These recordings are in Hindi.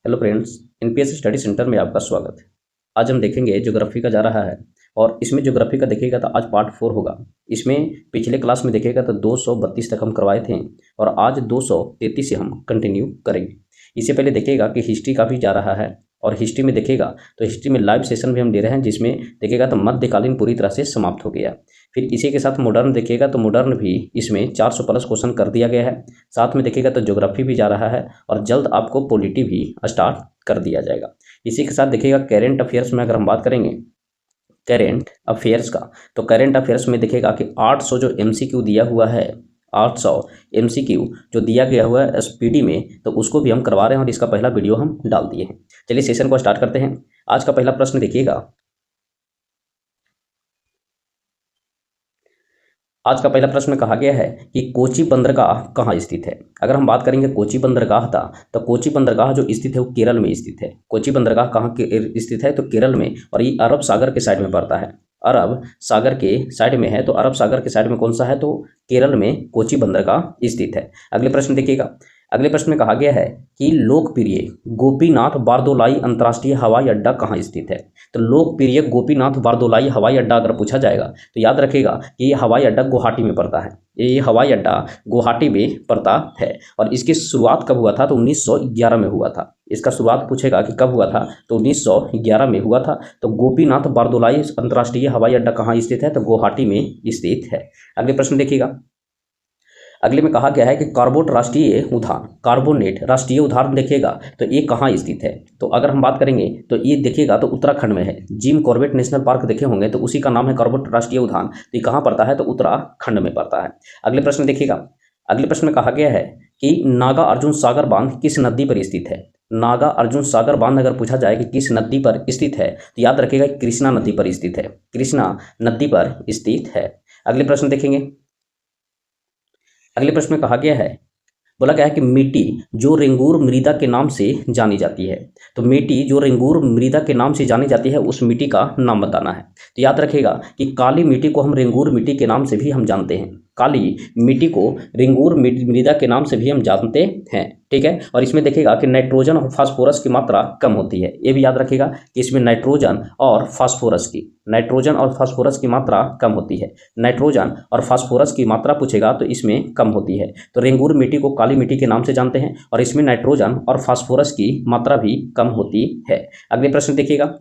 Hello friends, NPS study centre में आपका स्वागत है। आज हम देखेंगे ज्योग्राफी का जा रहा है और इसमें ज्योग्राफी का देखिएगा तो आज पार्ट 4 होगा। इसमें पिछले क्लास में देखिएगा तो 232 तक हम करवाए थे और आज 233 से हम कंटिन्यू करेंगे। इससे पहले देखिएगा कि हिस्ट्री का भी जा रहा है और हिस्ट्री में देखिएगा तो हिस्ट्री में लाइव सेशन भी हम दे रहे हैं, जिसमें देखिएगा तो मध्यकालीन पूरी तरह से समाप्त हो गया। फिर इसी के साथ मॉडर्न देखिएगा तो मॉडर्न भी इसमें 400 प्लस क्वेश्चन कर दिया गया है। साथ में देखिएगा तो ज्योग्राफी भी जा रहा है और जल्द आपको पॉलिटी भी स्टार्ट कर दिया जाएगा। इसी के साथ देखिएगा करेंट अफेयर्स में अगर हम बात करेंगे करेंट अफेयर्स का, तो करेंट अफेयर्स में देखिएगा कि 800 जो एमसीक्यू दिया हुआ है, 800 एमसीक्यू जो दिया गया हुआ है एसपीडी में, तो उसको भी हम करवा रहे हैं और इसका पहला वीडियो हम डाल दिए हैं। चलिए सेशन को स्टार्ट करते हैं। आज का पहला प्रश्न देखिएगा। आज का पहला प्रश्न कहा गया है कि कोची बंदरगाह कहाँ स्थित है। अगर हम बात करेंगे कोची बंदरगाह था, तो कोची बंदरगाह जो स्थित है वो केरल में स्थित है। कोची बंदरगाह कहाँ स्थित है, तो केरल में, और ये अरब सागर के साइड में पड़ता है। अरब सागर के साइड में है, तो अरब सागर के साइड में कौन सा है, तो केरल में कोची बंदरगाह स्थित है। अगले प्रश्न देखिएगा। अगले प्रश्न में कहा गया है कि लोकप्रिय गोपीनाथ बारदोलाई अंतर्राष्ट्रीय हवाई अड्डा कहाँ स्थित है। तो लोकप्रिय गोपीनाथ बारदोलाई हवाई अड्डा अगर पूछा जाएगा तो याद रखेगा कि ये हवाई अड्डा गुवाहाटी में पड़ता है। ये हवाई अड्डा गुवाहाटी में पड़ता है और इसकी शुरुआत कब हुआ था, तो 1911 में हुआ था। इसका शुरुआत पूछेगा कि कब हुआ था, तो 1911 में हुआ था। तो गोपीनाथ बारदोलाई अंतर्राष्ट्रीय हवाई अड्डा कहाँ स्थित है, तो गुवाहाटी में स्थित है। अगले प्रश्न देखिएगा। अगले में कहा गया है कि कार्बोट राष्ट्रीय उद्यान, कार्बोनेट राष्ट्रीय उद्यान देखिएगा तो ये कहाँ स्थित है। तो अगर हम बात करेंगे तो ये देखिएगा तो उत्तराखंड में है। जिम कॉर्बेट नेशनल पार्क देखे होंगे तो उसी का नाम है कार्बोट राष्ट्रीय उद्यान। तो ये कहाँ पड़ता है, तो उत्तराखंड में पड़ता है। अगले प्रश्न देखिएगा। अगले प्रश्न में कहा गया है कि नागा अर्जुन सागर बांध किस नदी पर स्थित है। नागा अर्जुन सागर बांध अगर पूछा जाए कि किस नदी पर स्थित है, तो याद रखिएगा कृष्णा नदी पर स्थित है। कृष्णा नदी पर स्थित है। अगले प्रश्न देखेंगे। अगले प्रश्न में कहा गया है, बोला गया है कि मिट्टी जो रेंगूर मृदा के नाम से जानी जाती है। तो मिट्टी जो रेंगूर मृदा के नाम से जानी जाती है उस मिट्टी का नाम बताना है। तो याद रखिएगा कि काली मिट्टी को हम रेंगूर मिट्टी के नाम से भी हम जानते हैं। काली मिट्टी को रेंगूर मृदा के नाम से भी हम जानते हैं, ठीक है। और इसमें देखिएगा कि नाइट्रोजन और फास्फोरस की मात्रा कम होती है। ये भी याद रखिएगा कि इसमें नाइट्रोजन और फास्फोरस की मात्रा कम होती है। नाइट्रोजन और फास्फोरस की मात्रा पूछेगा तो इसमें कम होती है। तो रेंगूर मिट्टी को काली मिट्टी के नाम से जानते हैं और इसमें नाइट्रोजन और फास्फोरस की मात्रा भी कम होती है। अगले प्रश्न देखिएगा।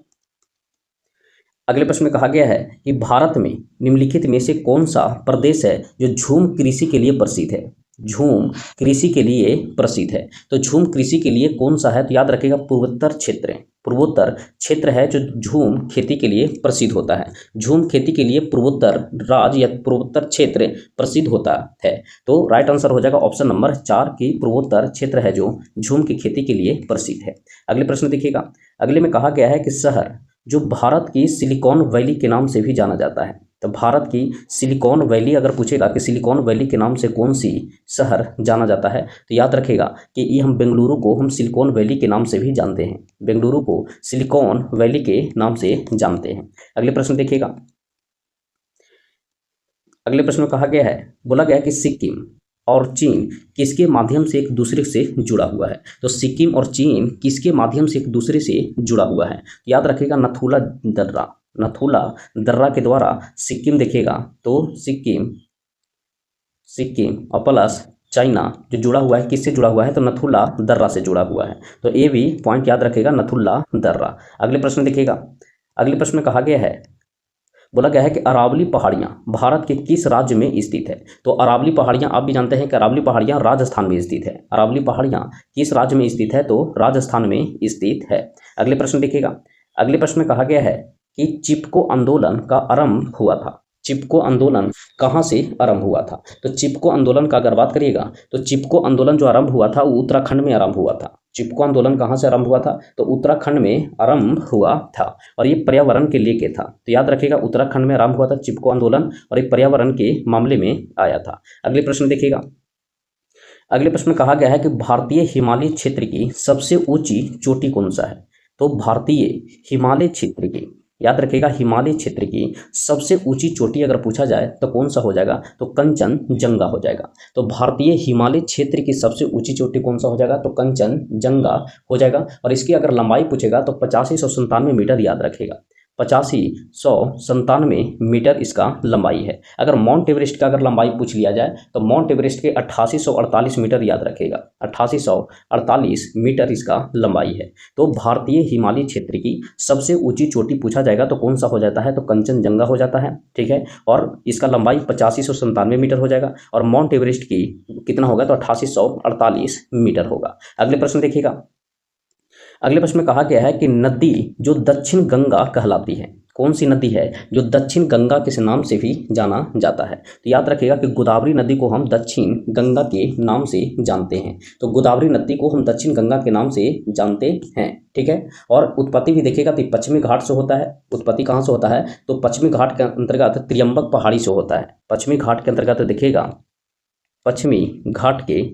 अगले प्रश्न में कहा गया है कि भारत में निम्नलिखित में से कौन सा प्रदेश है जो झूम कृषि के लिए प्रसिद्ध है। झूम कृषि के लिए प्रसिद्ध है, तो झूम कृषि के लिए कौन सा है, तो याद रखिएगा पूर्वोत्तर क्षेत्र है। पूर्वोत्तर क्षेत्र है जो झूम खेती के लिए प्रसिद्ध होता है। झूम खेती के लिए पूर्वोत्तर राज्य या पूर्वोत्तर क्षेत्र प्रसिद्ध होता है। तो राइट आंसर हो जाएगा ऑप्शन नंबर 4 की पूर्वोत्तर क्षेत्र है जो झूम की खेती के लिए प्रसिद्ध है। अगले प्रश्न देखिएगा। अगले में कहा गया है कि शहर जो भारत की सिलिकॉन वैली के नाम से भी जाना जाता है। तो भारत की सिलिकॉन वैली अगर पूछेगा कि सिलिकॉन वैली के नाम से कौन सी शहर जाना जाता है, तो याद रखेगा कि ये हम बेंगलुरु को हम सिलिकॉन वैली के नाम से भी जानते हैं। बेंगलुरु को सिलिकॉन वैली के नाम से जानते हैं। अगले प्रश्न देखिएगा। अगले प्रश्न में कहा गया है, बोला गया कि सिक्किम और चीन किसके माध्यम से एक दूसरे से जुड़ा हुआ है। तो सिक्किम और चीन किसके माध्यम से एक दूसरे से जुड़ा हुआ है, याद रखिएगा नथुला दर्रा। नथुला दर्रा के द्वारा सिक्किम देखिएगा तो सिक्किम और प्लस चाइना जो जुड़ा हुआ है, किससे जुड़ा हुआ है, तो नथुला दर्रा से जुड़ा हुआ है। तो ये भी पॉइंट याद रखिएगा, नथुला दर्रा। अगले प्रश्न देखिएगा। अगले प्रश्न में कहा गया है, बोला गया है कि अरावली पहाड़ियाँ भारत के किस राज्य में स्थित है। तो अरावली पहाड़ियाँ आप भी जानते हैं कि अरावली पहाड़ियाँ राजस्थान में स्थित है। अरावली पहाड़ियाँ किस राज्य में स्थित है, तो राजस्थान में स्थित है। अगले प्रश्न देखिएगा। अगले प्रश्न में कहा गया है कि चिपको आंदोलन का आरंभ हुआ था। चिपको आंदोलन कहाँ से आरंभ हुआ था, तो चिपको आंदोलन का अगर बात करिएगा तो चिपको आंदोलन जो आरंभ हुआ था वो उत्तराखंड में आरंभ हुआ था। चिपको आंदोलन कहाँ से आरंभ हुआ था, तो उत्तराखंड में आरंभ हुआ था और ये पर्यावरण के लेके था। तो याद रखिएगा उत्तराखंड में आरंभ हुआ था चिपको आंदोलन और ये पर्यावरण के मामले में आया था। अगले प्रश्न देखिएगा। अगले प्रश्न में कहा गया है कि भारतीय हिमालय क्षेत्र की सबसे ऊंची चोटी कौन सा है। तो भारतीय हिमालय क्षेत्र की याद रखिएगा, हिमालय क्षेत्र की सबसे ऊंची चोटी अगर पूछा जाए तो कौन सा हो जाएगा, तो कंचनजंगा हो जाएगा। तो भारतीय हिमालय क्षेत्र की सबसे ऊंची चोटी कौन सा हो जाएगा, तो कंचनजंगा हो जाएगा। और इसकी अगर लंबाई पूछेगा तो 8597 मीटर याद रखेगा, 8597 मीटर इसका लंबाई है। अगर माउंट एवरेस्ट का अगर लंबाई पूछ लिया जाए तो माउंट एवरेस्ट के 8848 मीटर याद रखेगा, 8848 मीटर इसका लंबाई है। तो भारतीय हिमालय क्षेत्र की सबसे ऊंची चोटी पूछा जाएगा तो कौन सा हो जाता है, तो कंचनजंगा हो जाता है, ठीक है। और इसका लंबाई 8597 मीटर हो जाएगा और माउंट एवरेस्ट की कितना होगा, तो 8848 मीटर होगा। अगले प्रश्न देखिएगा, अगले प्रश्न में कहा गया है कि नदी जो दक्षिण गंगा कहलाती है, कौन सी नदी है जो दक्षिण गंगा के नाम से भी जाना जाता है। तो याद रखिएगा कि गोदावरी नदी को हम दक्षिण गंगा के नाम से जानते हैं। तो गोदावरी नदी को हम दक्षिण गंगा के नाम से जानते हैं, ठीक है। और उत्पत्ति भी देखिएगा तो पश्चिमी घाट से होता है। उत्पत्ति कहाँ से होता है, तो पश्चिमी घाट के अंतर्गत त्रियंबक पहाड़ी से होता है। पश्चिमी घाट के अंतर्गत देखिएगा, पश्चिमी घाट के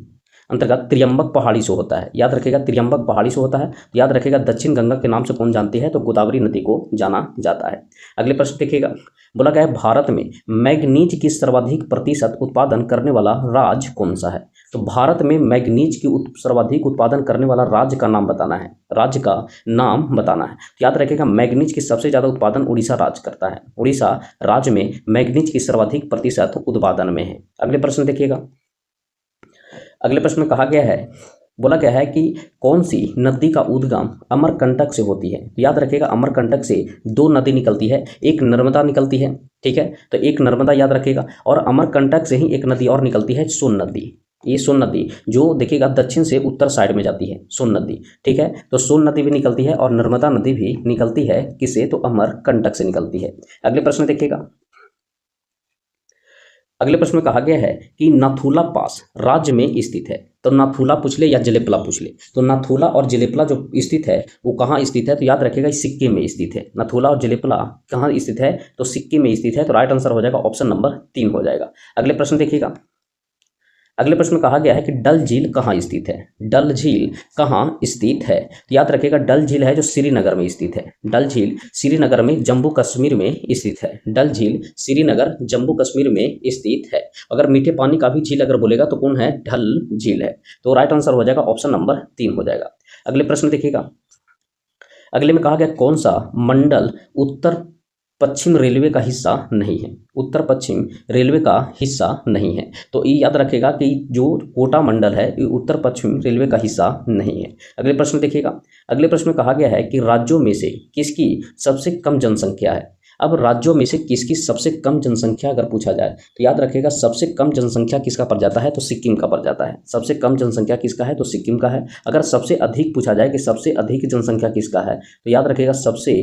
अंतर्गत त्रियंबक पहाड़ी से होता है। याद रखेगा, त्रियंबक पहाड़ी से होता है। याद रखेगा, दक्षिण गंगा के नाम से कौन जानती है, तो गोदावरी नदी को जाना जाता है। अगले प्रश्न देखिएगा, बोला गया है भारत में मैग्नीज की सर्वाधिक प्रतिशत उत्पादन करने वाला राज्य कौन सा है। तो भारत में मैग्नीज की सर्वाधिक उत्पादन करने वाला राज्य का नाम बताना है, राज्य का नाम बताना है। तो याद रखेगा, मैग्नीज की सबसे ज्यादा उत्पादन उड़ीसा राज्य करता है। उड़ीसा राज्य में मैग्नीज की सर्वाधिक प्रतिशत उत्पादन में है। अगले प्रश्न देखिएगा, अगले प्रश्न में कहा गया है, बोला गया है कि कौन सी नदी का उद्गम अमरकंटक से होती है। तो याद रखिएगा, अमरकंटक से दो नदी निकलती है, एक नर्मदा निकलती है, ठीक है। तो एक नर्मदा याद रखिएगा, और अमरकंटक से ही एक नदी और निकलती है, सोन नदी। ये सोन नदी जो देखिएगा दक्षिण से उत्तर साइड में जाती है, सोन नदी, ठीक है। तो सोन नदी भी निकलती है और नर्मदा नदी भी निकलती है, किससे, तो अमरकंटक से निकलती है। अगले प्रश्न देखिएगा, अगले प्रश्न में कहा गया है कि नाथुला पास राज्य में स्थित है। तो नाथुला पूछ ले या जलेपला पूछ ले, तो नाथुला और जलेपला जो स्थित है वो कहाँ स्थित है, तो याद रखिएगा सिक्किम में स्थित है। नाथुला और जलेपला कहाँ स्थित है, तो सिक्किम में स्थित है। तो राइट आंसर हो जाएगा ऑप्शन नंबर 3 हो जाएगा। अगले प्रश्न देखिएगा, अगले प्रश्न में कहा गया है कि डल झील कहाँ स्थित है। डल झील कहाँ स्थित है, तो याद रखिएगा डल झील है जो श्रीनगर में स्थित है। डल झील श्रीनगर में जम्मू कश्मीर में स्थित है। डल झील श्रीनगर जम्मू कश्मीर में स्थित है। अगर मीठे पानी का भी झील अगर बोलेगा तो कौन है, डल झील है। तो राइट आंसर हो जाएगा ऑप्शन नंबर 3 हो जाएगा। अगले प्रश्न देखिएगा, अगले में कहा गया कौन सा मंडल उत्तर पश्चिम रेलवे का हिस्सा नहीं है। उत्तर पश्चिम रेलवे का हिस्सा नहीं है। तो ये याद रखेगा कि जो कोटा मंडल है ये उत्तर पश्चिम रेलवे का हिस्सा नहीं है। अगले प्रश्न देखिएगा, अगले प्रश्न में कहा गया है कि राज्यों में से किसकी सबसे कम जनसंख्या है। अब राज्यों में से किसकी सबसे कम जनसंख्या अगर पूछा जाए तो याद रखेगा सबसे कम जनसंख्या किसका पड़ जाता है, तो सिक्किम का पड़ जाता है। सबसे कम जनसंख्या किसका है, तो सिक्किम का है। अगर सबसे अधिक पूछा जाए कि सबसे अधिक जनसंख्या किसका है, तो याद रखेगा सबसे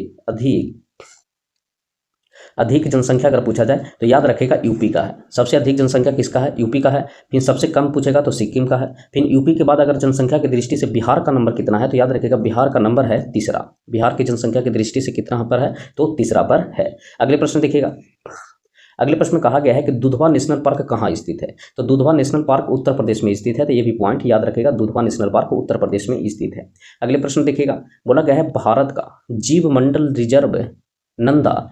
अधिक जनसंख्या अगर पूछा जाए तो याद रखेगा यूपी का है। सबसे अधिक जनसंख्या किसका है, यूपी का है। फिर सबसे कम पूछेगा तो सिक्किम का है। फिर यूपी के बाद अगर जनसंख्या की दृष्टि से बिहार का नंबर कितना है, तो याद रखेगा बिहार का नंबर है तीसरा। बिहार की जनसंख्या की दृष्टि से कितना पर है, तो तीसरा पर है। अगले प्रश्न देखिएगा, अगले प्रश्न में कहा गया है कि दुधवा नेशनल पार्क कहाँ स्थित है। तो दुधवा नेशनल पार्क उत्तर प्रदेश में स्थित है। तो ये भी पॉइंट याद रखेगा, दुधवा नेशनल पार्क उत्तर प्रदेश में स्थित है। अगले प्रश्न देखिएगा, बोला गया है भारत का जीव मंडल रिजर्व नंदा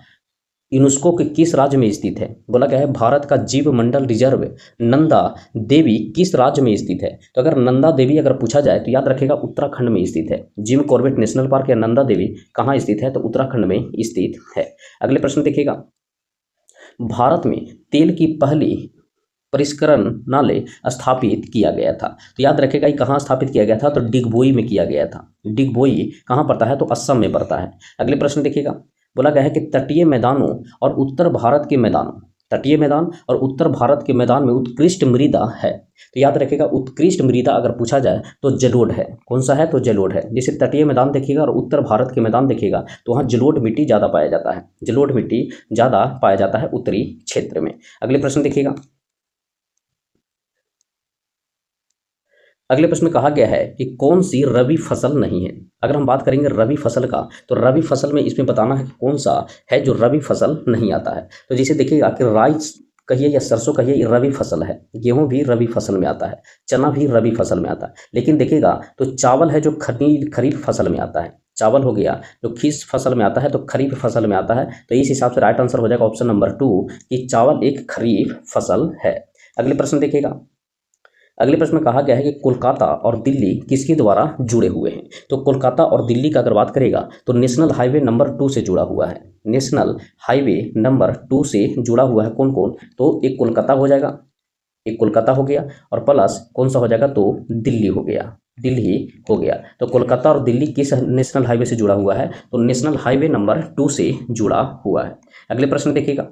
यूनेस्को के किस राज्य में स्थित है। बोला गया है भारत का जीव मंडल रिजर्व नंदा देवी किस राज्य में स्थित है। तो अगर नंदा देवी अगर पूछा जाए तो याद रखेगा उत्तराखंड में स्थित है। जिम कॉर्बेट नेशनल पार्क या नंदा देवी कहाँ स्थित है, तो उत्तराखंड में स्थित है। अगले प्रश्न देखिएगा, भारत में तेल की पहली परिष्करणालय स्थापित किया गया था। तो याद रखेगा ये कहाँ स्थापित किया गया था, तो डिगबोई में किया गया था। डिगबोई कहाँ पड़ता है, तो असम में पड़ता है। अगले प्रश्न देखिएगा, बोला गया है कि तटीय मैदानों और उत्तर भारत के मैदानों, तटीय मैदान और उत्तर भारत के मैदान में उत्कृष्ट मृदा है। तो याद रखेगा उत्कृष्ट मृदा अगर पूछा जाए तो जलोढ़ है। कौन सा है, तो जलोढ़ है। जैसे तटीय मैदान देखिएगा और उत्तर भारत के मैदान देखिएगा तो वहाँ जलोढ़ मिट्टी ज़्यादा पाया जाता है। जलोढ़ मिट्टी ज़्यादा पाया जाता है उत्तरी क्षेत्र में। अगले प्रश्न देखिएगा, अगले प्रश्न में कहा गया है कि कौन सी रबी फसल नहीं है। अगर हम बात करेंगे रबी फसल का, तो रबी फसल में इसमें बताना है कि कौन सा है जो रबी फसल नहीं आता है। तो जैसे देखिएगा कि राइस कहिए या सरसों कहिए ये रबी फसल है। गेहूं भी रबी फसल में आता है, चना भी रबी फसल में आता है। लेकिन देखिएगा तो चावल है जो खरीफ फसल में आता है। चावल हो गया जो किस फसल में आता है, तो खरीफ फसल में आता है। तो इस हिसाब से राइट आंसर हो जाएगा ऑप्शन नंबर 2 कि चावल एक खरीफ फसल है। अगले प्रश्न देखिएगा। अगले प्रश्न में कहा गया है कि कोलकाता और दिल्ली किसके द्वारा जुड़े हुए हैं। तो कोलकाता और दिल्ली का अगर बात करेगा तो नेशनल हाईवे नंबर 2 से जुड़ा हुआ है। नेशनल हाईवे नंबर 2 से जुड़ा हुआ है कौन कौन, तो एक कोलकाता हो जाएगा, एक कोलकाता हो गया, और प्लस कौन सा हो जाएगा, तो दिल्ली हो गया, दिल्ली हो गया। तो कोलकाता और दिल्ली किस नेशनल हाईवे से जुड़ा हुआ है, तो नेशनल हाईवे नंबर 2 से जुड़ा हुआ है। अगले प्रश्न देखिएगा।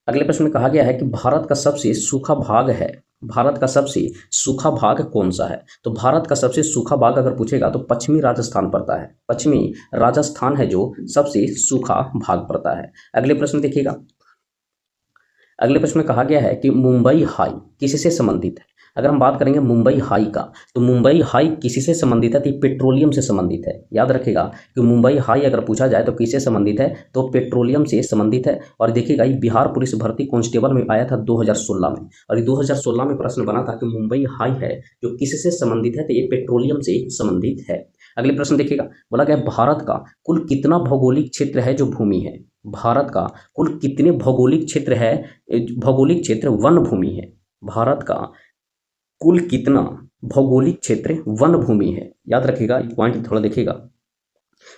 अगले प्रश्न में कहा गया है कि भारत का सबसे सूखा भाग है, भारत का सबसे सूखा भाग कौन सा है। तो भारत का सबसे सूखा भाग अगर पूछेगा तो पश्चिमी राजस्थान पड़ता है, पश्चिमी राजस्थान है जो सबसे सूखा भाग पड़ता है। अगले प्रश्न देखिएगा। अगले प्रश्न में कहा गया है कि मुंबई हाई किससे संबंधित है। अगर हम बात करेंगे मुंबई हाई का, तो मुंबई हाई किससे संबंधित है, तो पेट्रोलियम से संबंधित है। याद रखिएगा कि मुंबई हाई अगर पूछा जाए तो किससे संबंधित है, तो पेट्रोलियम से संबंधित है। और देखिएगा ये बिहार पुलिस भर्ती कांस्टेबल में आया था 2016 में, और ये 2016 में प्रश्न बना था कि मुंबई हाई है जो किससे संबंधित है, तो ये पेट्रोलियम से संबंधित है। अगले प्रश्न देखिएगा। बोला गया भारत का कुल कितना भौगोलिक क्षेत्र है जो भूमि है। भारत का कुल कितने भौगोलिक क्षेत्र है, भौगोलिक क्षेत्र वन भूमि है। भारत का कुल कितना भौगोलिक क्षेत्र वन भूमि है। याद रखिएगा, पॉइंट थोड़ा देखिएगा।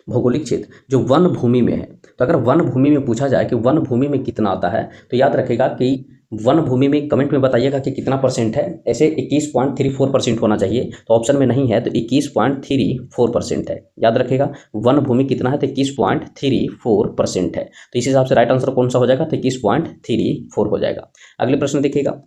भौगोलिक क्षेत्र जो वन भूमि में है, तो अगर वन भूमि में पूछा जाए कि वन भूमि में कितना आता है, तो याद रखिएगा कि वन भूमि में कमेंट में बताइएगा कि कितना परसेंट है। ऐसे 21.34% होना चाहिए, तो ऑप्शन में नहीं है तो 21.34% है। याद रखिएगा वन भूमि कितना है, तो 21.34% है। तो इस हिसाब से राइट आंसर कौन सा हो जाएगा, तो 21.34 हो जाएगा। अगले प्रश्न देखिएगा।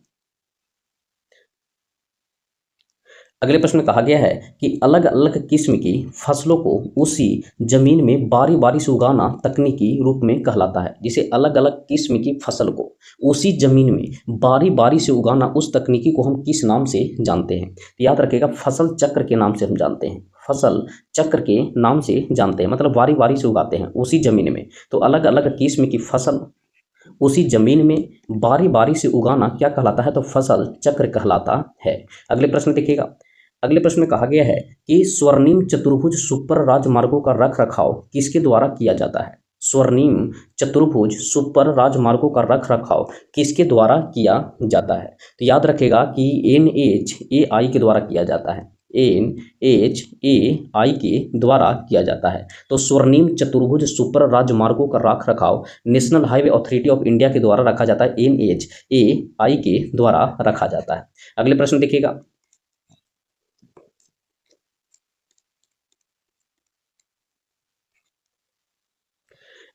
अगले प्रश्न में कहा गया है कि अलग अलग किस्म की फसलों को उसी जमीन में बारी बारी से उगाना तकनीकी रूप में कहलाता है। जिसे अलग अलग किस्म की फसल को उसी जमीन में बारी बारी से उगाना, उस तकनीकी को हम किस नाम से जानते हैं। तो याद रखिएगा फसल चक्र के नाम से हम जानते हैं, फसल चक्र के नाम से जानते हैं, मतलब बारी बारी से उगाते हैं उसी जमीन में। तो अलग अलग किस्म की फसल उसी जमीन में बारी बारी से उगाना क्या कहलाता है, तो फसल चक्र कहलाता है। अगले प्रश्न देखिएगा। अगले प्रश्न में कहा गया है कि स्वर्णिम चतुर्भुज सुपर राजमार्गों का रख रखाव किसके द्वारा किया जाता है। स्वर्णिम चतुर्भुज सुपर राजमार्गों का रख रखाव किसके द्वारा किया जाता है। तो याद रखेगा कि NHAI के द्वारा किया जाता है, NHAI के द्वारा किया जाता है। तो स्वर्णिम चतुर्भुज सुपर राजमार्गों का रख रखाव national highway authority of India के द्वारा रखा जाता है, NHAI के द्वारा रखा जाता है। अगले प्रश्न देखिएगा।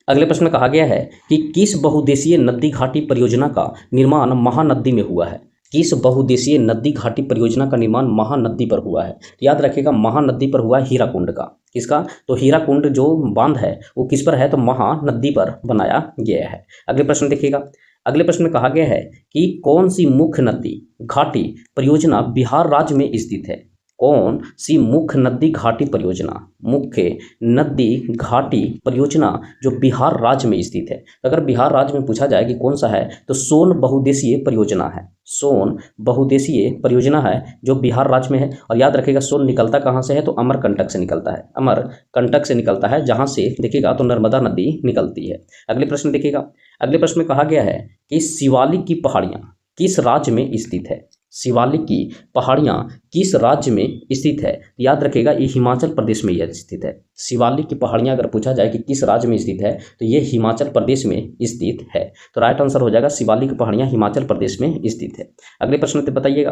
अगले प्रश्न में कहा गया है कि किस बहुउद्देशीय नदी घाटी परियोजना का निर्माण महानदी में हुआ है। किस बहुउद्देशीय नदी घाटी परियोजना का निर्माण महानदी पर हुआ है। तो याद रखिएगा महानदी पर हुआ है हीराकुंड का। किसका, तो हीराकुंड जो बांध है वो किस पर है, तो महानदी पर बनाया गया है। अगले प्रश्न देखिएगा। अगले प्रश्न में कहा गया है कि कौन सी मुख्य नदी घाटी परियोजना बिहार राज्य में स्थित है। कौन सी मुख्य नदी घाटी परियोजना, मुख्य नदी घाटी परियोजना जो बिहार राज्य में स्थित है। अगर बिहार राज्य में पूछा जाए कि कौन सा है, तो सोन बहुउद्देशीय परियोजना है। सोन बहुउद्देशीय परियोजना है जो बिहार राज्य में है। और याद रखिएगा सोन निकलता कहाँ से है, तो अमरकंटक से निकलता है, अमरकंटक से निकलता है, जहाँ से देखिएगा तो नर्मदा नदी निकलती है। अगले प्रश्न देखिएगा। अगले प्रश्न में कहा गया है कि शिवालिक की पहाड़ियाँ किस राज्य में स्थित है। शिवालिक की पहाड़ियाँ किस राज्य में स्थित है। याद रखिएगा ये हिमाचल प्रदेश में यह स्थित है। शिवालिक की पहाड़ियाँ अगर पूछा जाए कि किस राज्य में स्थित है, तो ये हिमाचल प्रदेश में स्थित है। तो राइट आंसर हो जाएगा शिवालिक की पहाड़ियाँ हिमाचल प्रदेश में स्थित है। अगले प्रश्न पे बताइएगा।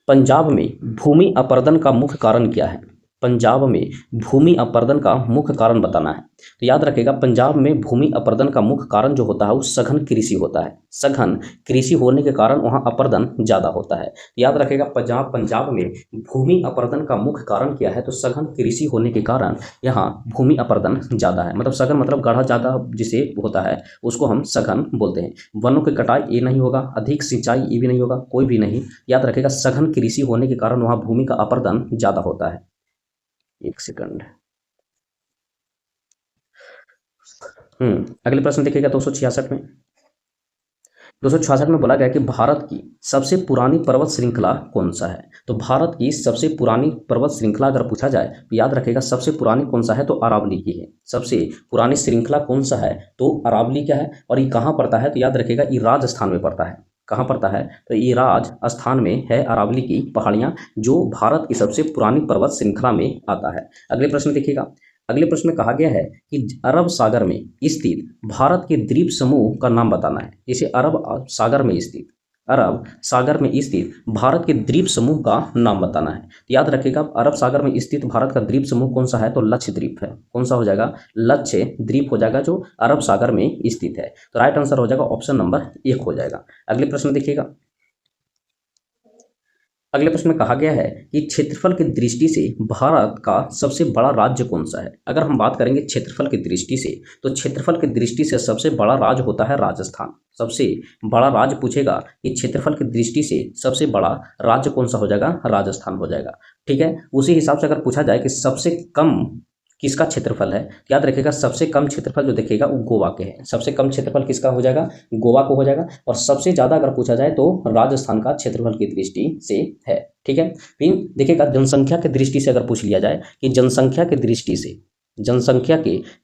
पंजाब में भूमि अपरदन का मुख्य कारण क्या है। पंजाब में भूमि अपरदन का मुख्य कारण बताना है। तो याद रखिएगा पंजाब में भूमि अपरदन का मुख्य कारण जो होता है वो सघन कृषि होता है। सघन कृषि होने के कारण वहाँ अपरदन ज़्यादा होता है। याद रखिएगा पंजाब में भूमि अपरदन का मुख्य कारण क्या है, तो सघन कृषि होने के कारण यहाँ भूमि अपरदन ज़्यादा है। मतलब सघन मतलब गाढ़ा ज़्यादा जिसे होता है उसको हम सघन बोलते हैं। वनों की कटाई ये नहीं होगा, अधिक सिंचाई ये भी नहीं होगा, कोई भी नहीं। याद रखिएगा सघन कृषि होने के कारण वहाँ भूमि का अपरदन ज़्यादा होता है। एक सेकंड। अगले प्रश्न देखिएगा 266 में। 266 में बोला गया कि भारत की सबसे पुरानी पर्वत श्रृंखला कौन सा है। तो भारत की सबसे पुरानी पर्वत श्रृंखला अगर पूछा जाए तो याद रखेगा सबसे पुरानी कौन सा है, तो अरावली की है। सबसे पुरानी श्रृंखला कौन सा है, तो अरावली का है। और ये कहाँ पड़ता है, तो याद रखेगा ये राजस्थान में पड़ता है। कहाँ पड़ता है, तो ये राजस्थान में है अरावली की पहाड़ियाँ, जो भारत की सबसे पुरानी पर्वत श्रृंखला में आता है। अगले प्रश्न देखिएगा। अगले प्रश्न में कहा गया है कि अरब सागर में स्थित भारत के द्वीप समूह का नाम बताना है। जैसे अरब सागर में स्थित भारत के द्वीप समूह का नाम बताना है। तो याद रखिएगा अरब सागर में स्थित भारत का द्वीप समूह कौन सा है, तो लक्षद्वीप है। कौन सा हो जाएगा, लक्षद्वीप हो जाएगा, जो अरब सागर में स्थित है। तो राइट आंसर हो जाएगा ऑप्शन नंबर 1 हो जाएगा। अगले प्रश्न देखिएगा। अगले प्रश्न में कहा गया है कि क्षेत्रफल की दृष्टि से भारत का सबसे बड़ा राज्य कौन सा है। अगर हम बात करेंगे क्षेत्रफल की दृष्टि से, तो क्षेत्रफल की दृष्टि से सबसे बड़ा राज्य होता है राजस्थान। सबसे बड़ा राज्य पूछेगा कि क्षेत्रफल की दृष्टि से सबसे बड़ा राज्य कौन सा हो जाएगा, राजस्थान हो जाएगा। ठीक है, उसी हिसाब से अगर पूछा जाए कि सबसे कम किसका क्षेत्रफल है, याद रखिएगा सबसे कम क्षेत्रफल जो देखिएगा वो गोवा के है। सबसे कम क्षेत्रफल किसका हो जाएगा, गोवा को हो जाएगा। और सबसे ज़्यादा अगर पूछा जाए तो राजस्थान का क्षेत्रफल की दृष्टि से है। ठीक है, फिर देखिएगा जनसंख्या की दृष्टि से अगर पूछ लिया जाए कि जनसंख्या की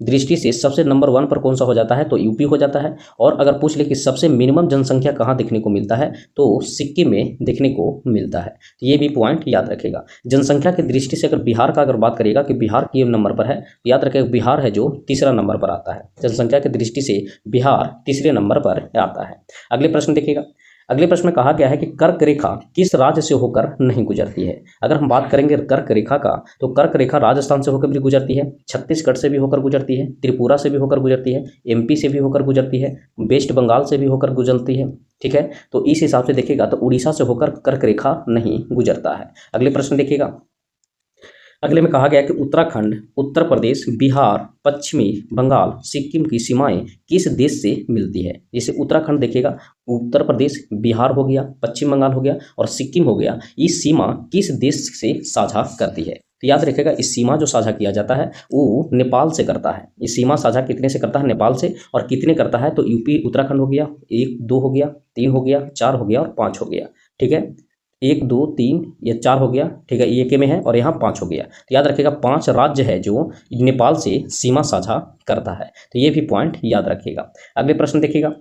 दृष्टि से सबसे नंबर 1 पर कौन सा हो जाता है, तो यूपी हो जाता है। और अगर पूछ ले कि सबसे मिनिमम जनसंख्या कहाँ देखने को मिलता है, तो सिक्किम में देखने को मिलता है। तो ये भी पॉइंट याद रखेगा। जनसंख्या की दृष्टि से अगर बिहार का अगर बात करिएगा कि बिहार के नंबर पर है, तो याद रखेगा बिहार है जो तीसरा नंबर पर आता है। जनसंख्या की दृष्टि से बिहार तीसरे नंबर पर आता है। अगले प्रश्न देखिएगा। अगले प्रश्न में कहा गया है कि कर्क रेखा किस राज्य से होकर नहीं गुजरती है। अगर हम बात करेंगे कर्क रेखा का, तो कर्क रेखा राजस्थान से होकर भी गुजरती है, छत्तीसगढ़ से भी होकर गुजरती है, त्रिपुरा से भी होकर गुजरती है, एमपी से भी होकर गुजरती है, वेस्ट बंगाल से भी होकर गुजरती है। ठीक है, तो इस हिसाब से देखिएगा तो उड़ीसा से होकर कर्क रेखा नहीं गुजरता है। अगले प्रश्न देखिएगा। अगले में कहा गया कि उत्तराखंड, उत्तर प्रदेश, बिहार, पश्चिमी बंगाल, सिक्किम की सीमाएं किस देश से मिलती है। जैसे उत्तराखंड देखिएगा, उत्तर प्रदेश, बिहार हो गया, पश्चिम बंगाल हो गया और सिक्किम हो गया, इस सीमा किस देश से साझा करती है। तो याद रखिएगा इस सीमा जो साझा किया जाता है वो नेपाल से करता है। ये सीमा साझा कितने से करता है, नेपाल से। और कितने करता है, तो यूपी उत्तराखंड हो गया, 1 2 हो गया, 3 हो गया, 4 हो गया और 5 हो गया। ठीक है, 1 2 3 ये 4 हो गया। ठीक है, ये के में है और यहाँ 5 हो गया। तो याद रखिएगा 5 राज्य है जो नेपाल से सीमा साझा करता है। तो ये भी पॉइंट याद रखिएगा। अगले प्रश्न देखिएगा।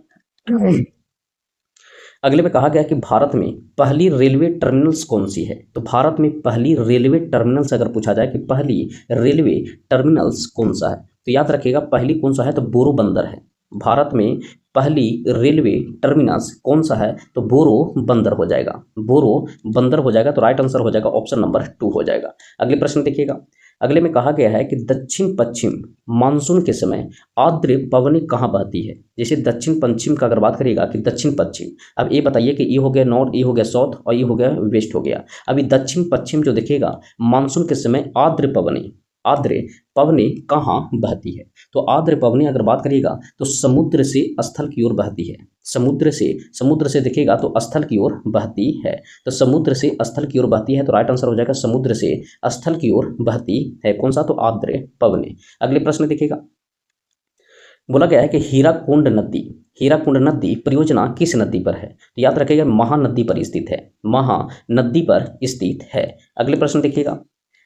अगले में कहा गया कि भारत में पहली रेलवे टर्मिनल्स कौन सी है। तो भारत में पहली रेलवे टर्मिनल्स अगर पूछा जाए कि पहली रेलवे टर्मिनल्स कौन सा है, तो याद रखिएगा पहली कौन सा है, तो बोरो बंदर है। भारत में पहली रेलवे टर्मिनस कौन सा है, तो बोरो बंदर हो जाएगा। बोरो बंदर हो जाएगा। तो राइट आंसर हो जाएगा ऑप्शन नंबर 2 हो जाएगा। अगले प्रश्न देखिएगा। अगले में कहा गया है कि दक्षिण पश्चिम मानसून के समय आर्द्र पवनें कहाँ बहती है। जैसे दक्षिण पश्चिम का अगर बात करिएगा कि दक्षिण पश्चिम, अब ये बताइए कि ये हो गया नॉर्थ, ये हो गया साउथ और ये हो गया वेस्ट हो गया। अभी दक्षिण पश्चिम जो देखिएगा मानसून के समय आर्द्र पवनें कहाँ बहती है। तो आर्द्र पवनें अगर बात करिएगा तो समुद्र से स्थल की ओर बहती है। समुद्र से देखिएगा तो स्थल की ओर बहती है। तो समुद्र से स्थल की ओर बहती है। तो राइट आंसर हो जाएगा समुद्र से स्थल की ओर बहती है। कौन सा, तो आर्द्र पवनें। अगले प्रश्न देखिएगा। बोला गया है कि हीराकुंड नदी परियोजना किस नदी पर है। तो याद रखिएगा महानदी पर स्थित है। महानदी पर स्थित है। अगले प्रश्न देखिएगा।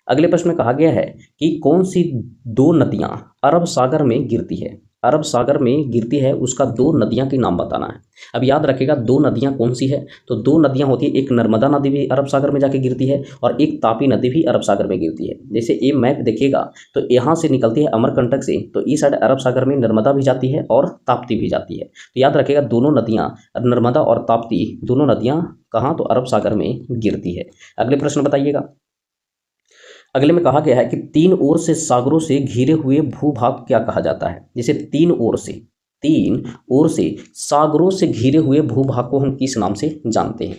अगले प्रश्न में कहा गया है कि कौन सी 2 नदियां अरब सागर में गिरती है। अरब सागर में गिरती है, उसका 2 नदियां के नाम बताना है। अब याद रखिएगा 2 नदियां कौन सी है, तो 2 नदियां होती है, एक नर्मदा नदी भी अरब सागर में जाके गिरती है और एक तापी नदी भी अरब सागर में गिरती है। जैसे ये मैप देखिएगा तो यहाँ से निकलती है अमरकंटक से, तो इस साइड अरब सागर में नर्मदा भी जाती है और ताप्ती भी जाती है। तो याद रखिएगा दोनों नदियाँ नर्मदा और ताप्ती दोनों नदियाँ कहाँ, तो अरब सागर में गिरती है। अगले प्रश्न बताइएगा। अगले में कहा गया है कि 3 ओर से सागरों से घिरे हुए भूभाग क्या कहा जाता है। जैसे 3 ओर से सागरों से घिरे हुए भूभाग को हम किस नाम से जानते हैं,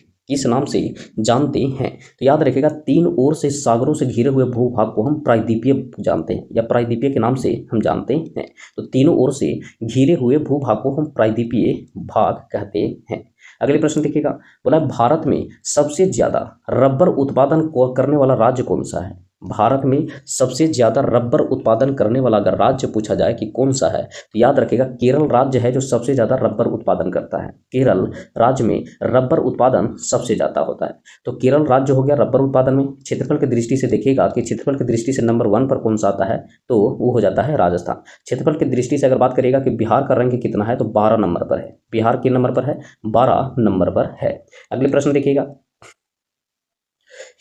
तो याद रखिएगा 3 ओर से सागरों से घिरे हुए भूभाग को हम प्रायद्वीपीय जानते हैं या प्रायद्वीपीय के नाम से हम जानते हैं। तो तीनों ओर से घिरे हुए भूभाग को हम प्रायद्वीपीय भाग कहते हैं। अगले प्रश्न देखिएगा। बोला भारत में सबसे ज्यादा रबर उत्पादन करने वाला राज्य कौन सा है। भारत में सबसे ज़्यादा रबर उत्पादन करने वाला अगर राज्य पूछा जाए कि कौन सा है, तो याद रखिएगा केरल राज्य है जो सबसे ज़्यादा रबर उत्पादन करता है। केरल राज्य में रबर उत्पादन सबसे ज़्यादा होता है। तो केरल राज्य हो गया रबर उत्पादन में। क्षेत्रफल की दृष्टि से देखिएगा कि क्षेत्रफल की दृष्टि से नंबर 1 पर कौन सा आता है, तो वो हो जाता है राजस्थान। क्षेत्रफल की दृष्टि से अगर बात करिएगा कि बिहार का रैंक कितना है, तो 12 नंबर पर है। बिहार किस नंबर पर है, 12 नंबर पर है। अगले प्रश्न देखिएगा,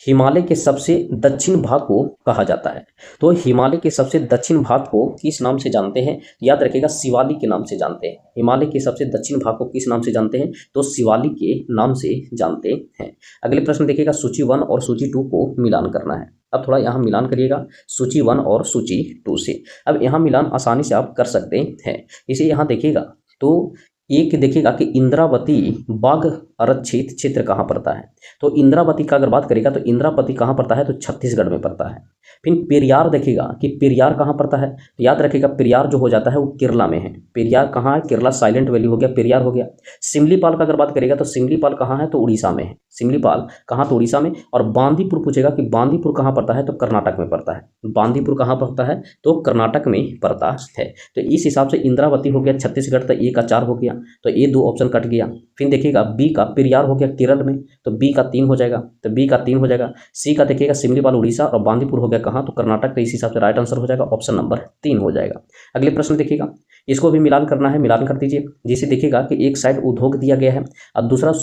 हिमालय के सबसे दक्षिण भाग को कहा जाता है। तो हिमालय के सबसे दक्षिण भाग को किस नाम से जानते हैं, याद रखिएगा शिवालिक के नाम से जानते हैं। हिमालय के सबसे दक्षिण भाग को किस नाम से जानते हैं, तो शिवालिक के नाम से जानते हैं। अगले प्रश्न देखिएगा, सूची 1 और सूची 2 को मिलान करना है। अब थोड़ा यहाँ मिलान करिएगा सूची 1 और सूची 2 से। अब यहाँ मिलान आसानी से आप कर सकते हैं। इसे यहाँ देखिएगा तो एक देखिएगा कि इंद्रावती बाघ आरक्षित क्षेत्र कहाँ पड़ता है। तो इंद्रावती का अगर बात करेगा तो इंद्रावती कहाँ पड़ता है, तो छत्तीसगढ़ में पड़ता है। फिर पेरियार देखिएगा कि पेरियार कहाँ पड़ता है, तो याद रखिएगा पेरियार जो हो जाता है वो केरला में है। पेरियार कहाँ है, केरला साइलेंट वैली हो गया, पेरियार हो गया। सिमलीपाल का अगर बात करेगा तो सिमलीपाल कहाँ है, तो उड़ीसा में है। सिमलीपाल कहाँ, तो उड़ीसा में। और बांदीपुर पूछेगा कि बांदीपुर कहाँ पड़ता है, तो कर्नाटक में पड़ता है। बांदीपुर कहाँ पड़ता है, तो कर्नाटक में पड़ता है। तो इस हिसाब से इंद्रावती हो गया छत्तीसगढ़, तो 1 का 4 हो गया, तो ये 2 ऑप्शन कट गया। फिर देखिएगा बी का पेरियार हो गया केरल में, तो बी का 3 हो जाएगा, तो बी का 3 हो जाएगा। सी का देखिएगा सिमलीपाल उड़ीसा और बांदीपुर हो गया कहाँ, तो कर्नाटक, तो इस हिसाब से राइट आंसर हो जाएगा ऑप्शन नंबर 3 हो जाएगा। अगले प्रश्न देखिएगा, इसको भी मिलान करना है, मिलान कर दीजिए। जिसे देखिएगा कि एक साइड उद्योग दिया गया है और दूसरा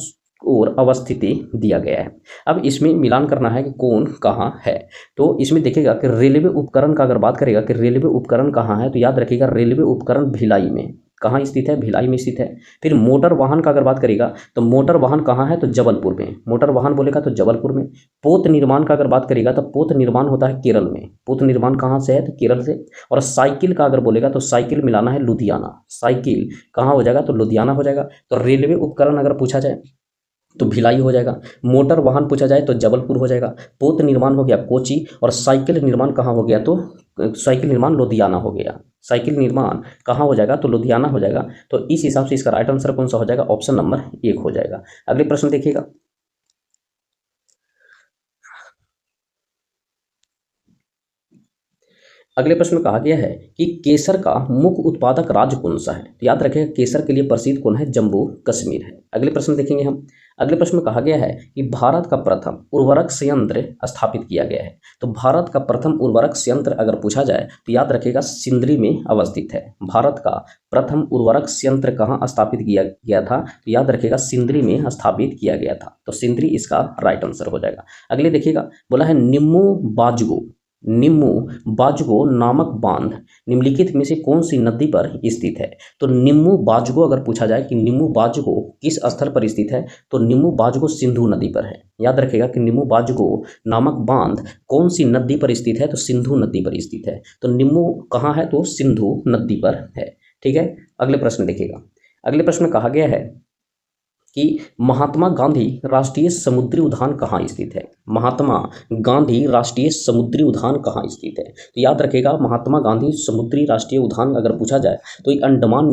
और अवस्थिति दिया गया है। अब इसमें मिलान करना है कि कौन कहाँ है। तो इसमें देखिएगा कि रेलवे उपकरण का अगर बात करेगा कि रेलवे उपकरण कहाँ है, तो याद रखिएगा रेलवे उपकरण भिलाई में। कहाँ स्थित है, भिलाई में स्थित है। फिर मोटर वाहन का अगर बात करेगा तो मोटर वाहन कहाँ है, तो जबलपुर में। मोटर वाहन बोलेगा तो जबलपुर में। पोत निर्माण का अगर बात करेगा तो पोत निर्माण होता है केरल में। पोत निर्माण कहाँ से है, तो केरल से। और साइकिल का अगर बोलेगा तो साइकिल मिलाना है लुधियाना। साइकिल कहाँ हो जाएगा, तो लुधियाना हो जाएगा। तो रेलवे उपकरण अगर पूछा जाए तो भिलाई हो जाएगा। मोटर वाहन पूछा जाए तो जबलपुर हो जाएगा। पोत निर्माण हो गया कोची। और साइकिल निर्माण कहाँ हो गया, तो साइकिल निर्माण लुधियाना हो गया। साइकिल निर्माण कहाँ हो जाएगा, तो लुधियाना हो जाएगा। तो इस हिसाब से इसका राइट आंसर कौन सा हो जाएगा, ऑप्शन नंबर 1 हो जाएगा। अगले प्रश्न देखिएगा, अगले प्रश्न में कहा गया है कि केसर का मुख्य उत्पादक राज्य कौन सा है। तो याद रखें केसर के लिए प्रसिद्ध कौन है, जम्मू कश्मीर है। अगले प्रश्न देखेंगे हम। अगले प्रश्न में कहा गया है कि भारत का प्रथम उर्वरक संयंत्र स्थापित किया गया है। तो भारत का प्रथम उर्वरक संयंत्र अगर पूछा जाए तो याद रखेगा सिंदरी में अवस्थित है। भारत का प्रथम उर्वरक संयंत्र कहाँ स्थापित किया गया था, तो याद रखेगा सिंदरी में स्थापित किया गया था। तो सिंदरी इसका राइट आंसर हो जाएगा। अगले देखिएगा, बोला है निम्मू बाजुगो नामक बांध निम्नलिखित में से कौन सी नदी पर स्थित है। तो निम्मू बाजुगो अगर पूछा जाए कि निम्मू बाजुगो किस स्थल पर स्थित है, तो निम्मू बाजुगो सिंधु नदी पर है। याद रखेगा कि निम्मू बाजुगो नामक बांध कौन सी नदी पर स्थित है, तो सिंधु नदी पर स्थित है। तो निम्मू कहाँ है, तो सिंधु नदी पर है। ठीक है। अगले प्रश्न देखिएगा, अगले प्रश्न में कहा गया है कि महात्मा गांधी राष्ट्रीय समुद्री उद्यान कहाँ स्थित है। महात्मा गांधी राष्ट्रीय समुद्री उद्यान कहाँ स्थित है, तो याद रखेगा महात्मा गांधी समुद्री राष्ट्रीय उद्यान अगर पूछा जाए तो ये अंडमान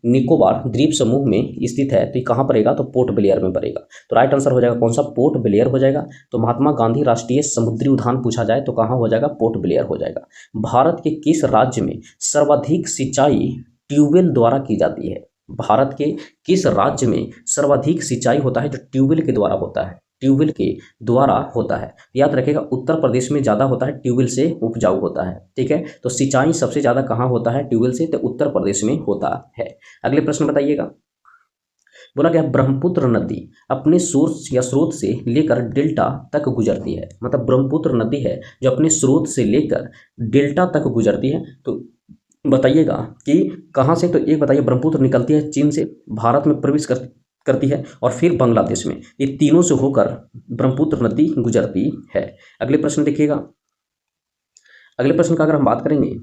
निकोबार द्वीप समूह में स्थित है। तो ये कहाँ पड़ेगा, तो पोर्ट ब्लेयर में पड़ेगा। तो राइट आंसर हो जाएगा कौन सा, पोर्ट ब्लेयर हो जाएगा। तो महात्मा गांधी राष्ट्रीय समुद्री उद्यान पूछा जाए तो कहाँ हो जाएगा, पोर्ट ब्लेयर हो जाएगा। भारत के किस राज्य में सर्वाधिक सिंचाई ट्यूबवेल द्वारा की जाती है। भारत के किस राज्य में सर्वाधिक सिंचाई होता है, जो ट्यूबवेल के द्वारा होता है, ट्यूबवेल के द्वारा होता है। याद रखेगा उत्तर प्रदेश में ज़्यादा होता है, ट्यूबवेल से उपजाऊ होता है। ठीक है। तो सिंचाई सबसे ज़्यादा कहाँ होता है, ट्यूबवेल से, तो उत्तर प्रदेश में होता है। अगले प्रश्न बताइएगा, बोला गया ब्रह्मपुत्र नदी अपने सोर्स या स्रोत से लेकर डेल्टा तक गुजरती है। मतलब ब्रह्मपुत्र नदी है जो अपने स्रोत से लेकर डेल्टा तक गुजरती है। तो बताइएगा कि कहाँ से, तो एक बताइए ब्रह्मपुत्र निकलती है चीन से, भारत में प्रवेश करती है और फिर बांग्लादेश में। ये तीनों से होकर ब्रह्मपुत्र नदी गुजरती है। अगले प्रश्न देखिएगा, अगले प्रश्न का अगर हम बात करेंगे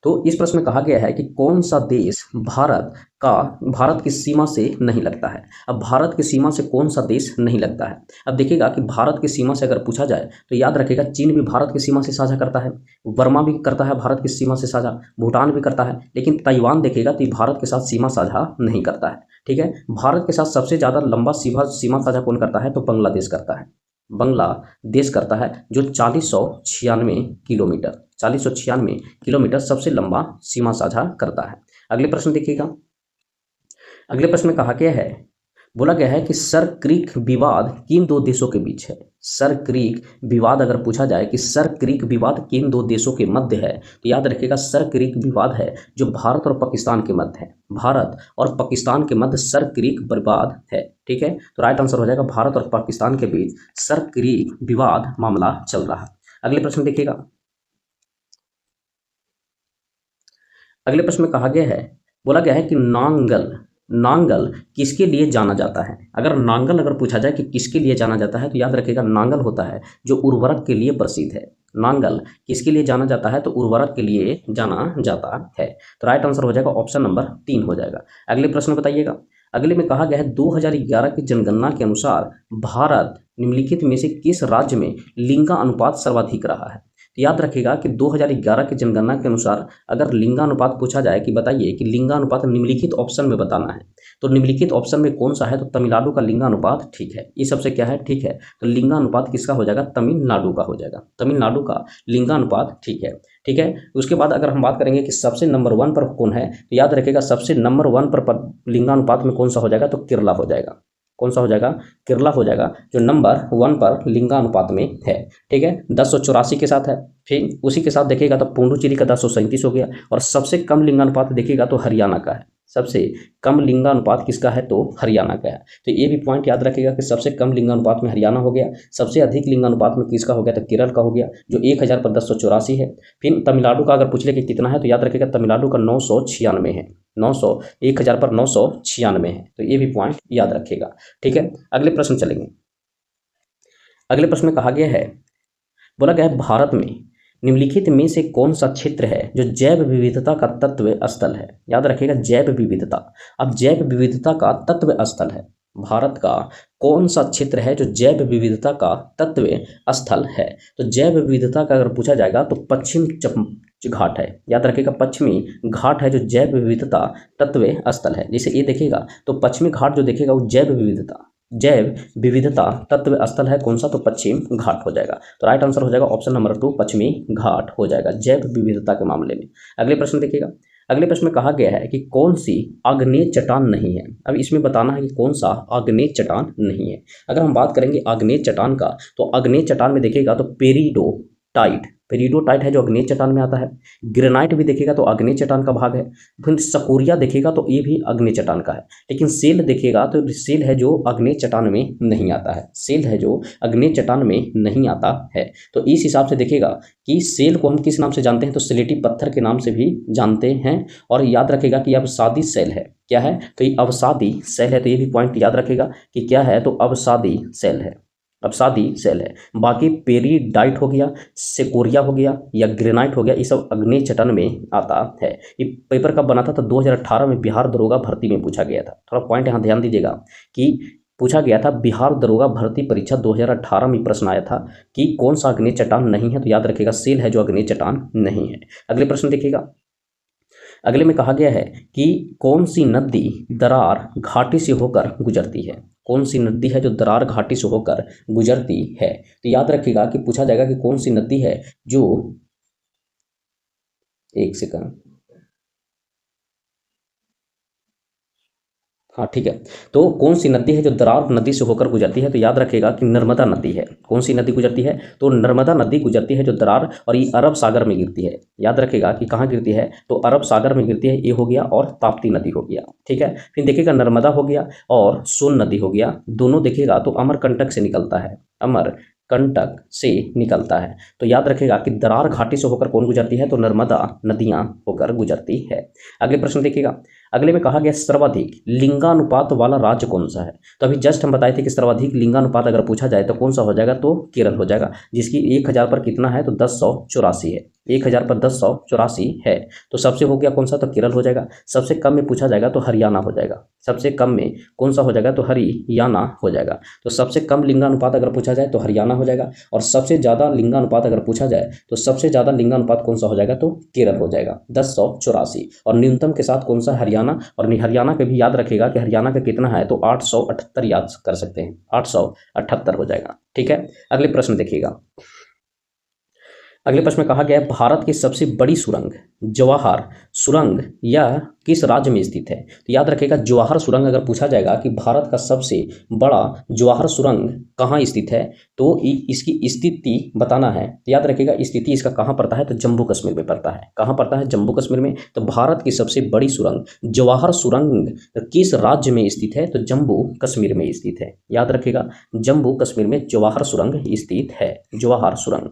तो इस प्रश्न में कहा गया है कि कौन सा देश भारत की सीमा से नहीं लगता है। अब भारत की सीमा से कौन सा देश नहीं लगता है। अब देखिएगा कि भारत की सीमा से अगर पूछा जाए तो याद रखेगा चीन भी भारत की सीमा से साझा करता है, वर्मा भी करता है भारत की सीमा से साझा, भूटान भी करता है, लेकिन ताइवान देखिएगा तो भारत के साथ सीमा साझा नहीं करता है। ठीक है। भारत के साथ सबसे ज़्यादा लंबा सीमा साझा कौन करता है, तो बांग्लादेश करता है। बांग्लादेश करता है, जो 4096 किलोमीटर 4096 किलोमीटर सबसे लंबा सीमा साझा करता है। अगले प्रश्न देखिएगा। अगले प्रश्न में कहा गया है, बोला गया है कि सर क्रीक विवाद किन दो देशों के बीच है। सर क्रीक विवाद अगर पूछा जाए कि सर क्रीक विवाद किन दो देशों के मध्य है, तो याद रखिएगा सर क्रीक विवाद है जो भारत और पाकिस्तान के मध्य है। भारत और पाकिस्तान के मध्य सर क्रीक विवाद है। ठीक है, तो राइट आंसर हो जाएगा भारत और पाकिस्तान के बीच सर क्रीक विवाद मामला चल रहा है। अगले प्रश्न देखिएगा। अगले प्रश्न में कहा गया है, बोला गया है कि नांगल किसके लिए जाना जाता है। अगर नांगल अगर पूछा जाए कि किसके लिए जाना जाता है, तो याद रखिएगा नांगल होता है जो उर्वरक के लिए प्रसिद्ध है। नांगल किसके लिए जाना जाता है, तो उर्वरक के लिए जाना जाता है। तो राइट आंसर हो जाएगा ऑप्शन नंबर 3 हो जाएगा। अगले प्रश्न बताइएगा। अगले में कहा गया है 2011 की जनगणना के अनुसार भारत निम्नलिखित में से किस राज्य में लिंगानुपात सर्वाधिक रहा है। तो याद रखिएगा कि 2011 की जनगणना के अनुसार अगर लिंगानुपात पूछा जाए कि बताइए कि लिंगानुपात निम्नलिखित ऑप्शन में बताना है, तो निम्नलिखित ऑप्शन में कौन सा है, तो तमिलनाडु का लिंगानुपात ठीक है। ये सबसे क्या है, ठीक है। तो लिंगानुपात किसका हो जाएगा, तमिलनाडु का हो जाएगा। तमिलनाडु का लिंगानुपात ठीक है। ठीक है, उसके बाद अगर हम बात करेंगे कि सबसे नंबर 1 पर कौन है, तो याद रखिएगा सबसे नंबर 1 पर लिंगानुपात में कौन सा हो जाएगा, तो केरला हो जाएगा। कौन सा हो जाएगा, केरला हो जाएगा, जो नंबर 1 पर लिंगानुपात में है। ठीक है, 1084 के साथ है। फिर उसी के साथ देखिएगा तो पुडुचेरी का 1037 हो गया, और सबसे कम लिंगानुपात देखिएगा तो हरियाणा का है। सबसे कम लिंगानुपात किसका है, तो हरियाणा का है। तो ये भी पॉइंट याद रखिएगा कि सबसे कम लिंगानुपात में हरियाणा हो गया, सबसे अधिक लिंगानुपात में किसका हो गया, तो केरल का हो गया, जो 1000 पर 1084 है। फिर तमिलनाडु का अगर पूछ ले कि कितना है, तो याद रखिएगा तमिलनाडु का 996 है। 1000 पर 996 है। तो ये भी पॉइंट याद रखिएगा। ठीक है, अगले प्रश्न चलेंगे। अगले प्रश्न में कहा गया है, बोला गया है भारत में निम्नलिखित में से कौन सा क्षेत्र है जो जैव विविधता का तत्व स्थल है। याद रखिएगा जैव विविधता। अब जैव विविधता का तत्व स्थल है, भारत का कौन सा क्षेत्र है जो जैव विविधता का तत्व स्थल है। तो जैव विविधता का अगर पूछा जाएगा तो पश्चिम घाट है। याद रखिएगा पश्चिमी घाट है जो जैव विविधता तत्व स्थल है। जैसे ये देखिएगा तो पश्चिमी घाट जो देखेगा वो जैव विविधता तत्व स्थल है। कौन सा, तो पश्चिम घाट हो जाएगा। तो राइट आंसर हो जाएगा ऑप्शन नंबर 2 पश्चिमी घाट हो जाएगा जैव विविधता के मामले में। अगले प्रश्न देखिएगा। अगले प्रश्न में कहा गया है कि कौन सी आग्नेय चट्टान नहीं है। अब इसमें बताना है कि कौन सा आग्नेय चट्टान नहीं है। अगर हम बात करेंगे आग्नेय चट्टान का, तो आग्नेय चट्टान में देखिएगा तो पेरिडोटाइट है जो आग्नेय चट्टान में आता है। ग्रेनाइट भी देखिएगा तो आग्नेय चट्टान का भाग है। फिर सकोरिया देखिएगा तो ये भी आग्नेय चट्टान का है। लेकिन सेल देखिएगा तो सेल है जो आग्नेय चट्टान में नहीं आता है। सेल है जो आग्नेय चट्टान में नहीं आता है। तो इस हिसाब से देखिएगा कि सेल को हम किस नाम से जानते हैं, तो सिलेटी पत्थर के नाम से भी जानते हैं। और याद रखिएगा कि अवसादी सेल है। क्या है, तो ये अवसादी सेल है। तो ये भी पॉइंट याद रखिएगा कि क्या है, तो अवसादी सेल है। अवसादी सेल है। बाकी पेरिडाइट हो गया, सेकोरिया हो गया या ग्रेनाइट हो गया, ये सब आग्नेय चट्टान में आता है। ये पेपर कब बना था, तो 2018 में बिहार दरोगा भर्ती में पूछा गया था। थोड़ा पॉइंट यहाँ ध्यान दीजिएगा कि पूछा गया था बिहार दरोगा भर्ती परीक्षा 2018 में प्रश्न आया था कि कौन सा आग्नेय चट्टान नहीं है। तो याद रखिएगा सेल है जो आग्नेय चट्टान नहीं है। अगले प्रश्न देखिएगा। अगले में कहा गया है कि कौन सी नदी दरार घाटी से होकर गुजरती है। कौन सी नदी है जो दरार घाटी से होकर गुजरती है। तो याद रखिएगा कि पूछा जाएगा कि कौन सी नदी है जो, एक सेकंड, हाँ ठीक है, तो कौन सी नदी है जो दरार नदी से होकर गुजरती है। तो याद रखिएगा कि नर्मदा नदी है। कौन सी नदी गुजरती है, तो नर्मदा नदी गुजरती है जो दरार, और ये अरब सागर में गिरती है। याद रखिएगा कि कहाँ गिरती है, तो अरब सागर में गिरती है। ये हो गया, और ताप्ती नदी हो गया। ठीक है, फिर देखिएगा नर्मदा हो गया और सोन नदी हो गया। दोनों देखिएगा तो अमरकंटक से निकलता है, अमरकंटक से निकलता है। तो याद रखिएगा कि दरार घाटी से होकर कौन गुजरती है, तो नर्मदा नदियां होकर गुजरती है। अगले प्रश्न देखिएगा। अगले में कहा गया सर्वाधिक लिंगानुपात वाला राज्य कौन सा है। तो अभी जस्ट हम बताए थे कि सर्वाधिक लिंगानुपात अगर पूछा जाए तो कौन सा हो जाएगा, तो केरल हो जाएगा, जिसकी 1000 पर कितना है, तो 1084 है। 1000 पर 1084 है। तो सबसे हो गया कौन सा, तो केरल हो जाएगा। सबसे कम में पूछा जाएगा तो हरियाणा हो जाएगा। सबसे कम में कौन सा हो जाएगा, तो हरियाणा हो जाएगा। तो सबसे कम लिंगानुपात अगर पूछा जाए तो हरियाणा हो जाएगा, और सबसे ज़्यादा लिंगानुपात अगर पूछा जाए तो सबसे ज़्यादा लिंगानुपात कौन सा हो जाएगा, तो केरल हो जाएगा 1084, और न्यूनतम के साथ कौन सा, हरियाणा हरियाणा, और हरियाणा के भी याद रखिएगा कि हरियाणा का कितना है, तो 878 याद कर सकते हैं, 878 हो जाएगा। ठीक है, अगले प्रश्न देखिएगा। अगले प्रश्न में कहा गया है भारत की सबसे बड़ी सुरंग जवाहर सुरंग यह किस राज्य में स्थित है। तो याद रखिएगा जवाहर सुरंग अगर पूछा जाएगा कि भारत का सबसे बड़ा जवाहर सुरंग कहाँ स्थित है, तो इसकी स्थिति बताना है। तो याद रखिएगा स्थिति इसका कहाँ पड़ता है, तो जम्मू कश्मीर में पड़ता है। कहाँ पड़ता है, जम्मू कश्मीर में। तो भारत की सबसे बड़ी सुरंग जवाहर सुरंग किस राज्य में स्थित है, तो जम्मू कश्मीर में स्थित है। याद रखिएगा जम्मू कश्मीर में जवाहर सुरंग स्थित है, जवाहर सुरंग,